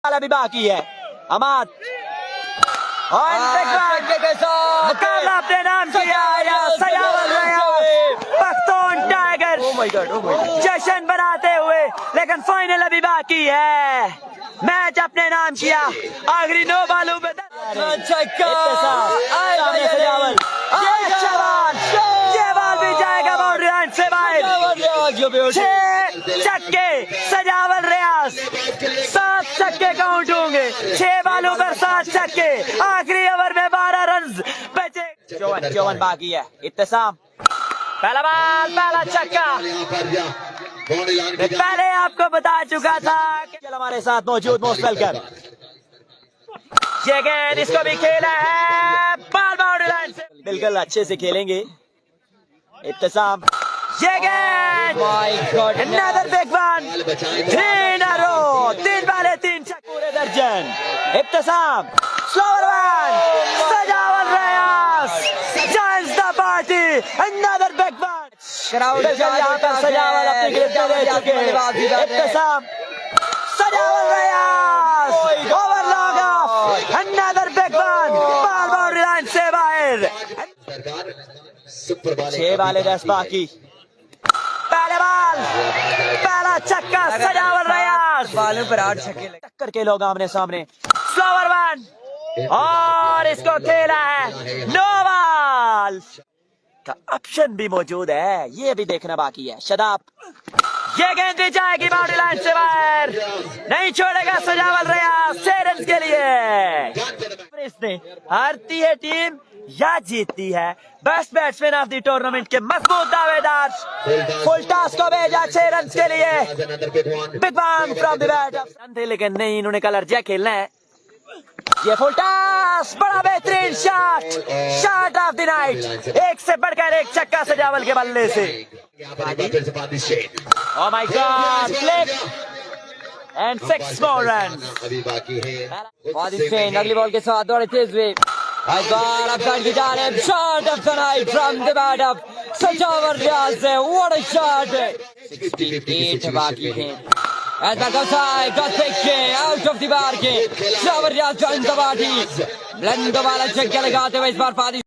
वाला भी बाकी है। अमाद और मुकाबला अपने नाम किया या सजावल पख्तून टाइगर जश्न बनाते हुए, लेकिन फाइनल अभी बाकी है। मैच अपने नाम किया, आखिरी 9 बालों में सजावल ये बाल भी जाएगा बाउंड्री लाइन से बाहर। 6 छक्के सजावल रियाज, 7 छक्के काउंट होंगे। 6 बालों पर 7 छक्के, आखिरी ओवर में 12 रन बचे। 54 बाकी है। इत्तेसाम पहला बाल, पहला छक्का। पहले आपको बता चुका था। हमारे साथ मौजूद मोस्ट वेलकम। ये गेंद इसको भी खेला है, बाल बाउंड्री लाइन से बिल्कुल अच्छे से खेलेंगे। इत्तेसाम ये गेंद, another big one, 3 in a row, 3 बाले 3 छक्के, पूरे दर्जन। इत्तेसाम स्लोवर वन, सजावल रियाज joins the party, another big one। यहाँ पर सजावल अपनी गिरफ्त में ले चुके हैं। Ihtesham Sajawal Riaz over long off, another big one, ball boundary line से बाहर। 6 बाले 10 बाकी। पहले बाल, पहला छक्का सजावल रियाज, बालों पर 8 छक्के टक्कर के लोग आमने सामने। स्लोवर वन और इसको खेला है, नो बॉल का ऑप्शन भी मौजूद है, ये भी देखना बाकी है। शदाब ये गेंद भी जाएगी बाउंड्री लाइन से बाहर, नहीं छोड़ेगा सजावल रियाज 6 रन के लिए। इसने हारती है टीम या जीतती है, best batsman of the tournament के मजबूत दावेदार फुल टॉस को भेजा 6 रन के लिए। बिग बांग फ्रॉम द बैट थे, लेकिन नहीं, इन्होंने कलर जय खेलना है। ये फुल टॉस, बड़ा बेहतरीन shot, shot of the night, एक से बढ़कर एक छक्का सजावल के बल्ले से। Oh my God, flip and 6 more run. अगली बॉल के साथ दौड़े तेज हुए, की जानिब shot of the night from the bat of सजावल रियाज से। व्हाट अ शॉट, 68 बाकी हैं। As back outside, got picked out of the bargain. Sjaval Riaz joins the party. Blend the ball, check लगाते हुए इस बार पारी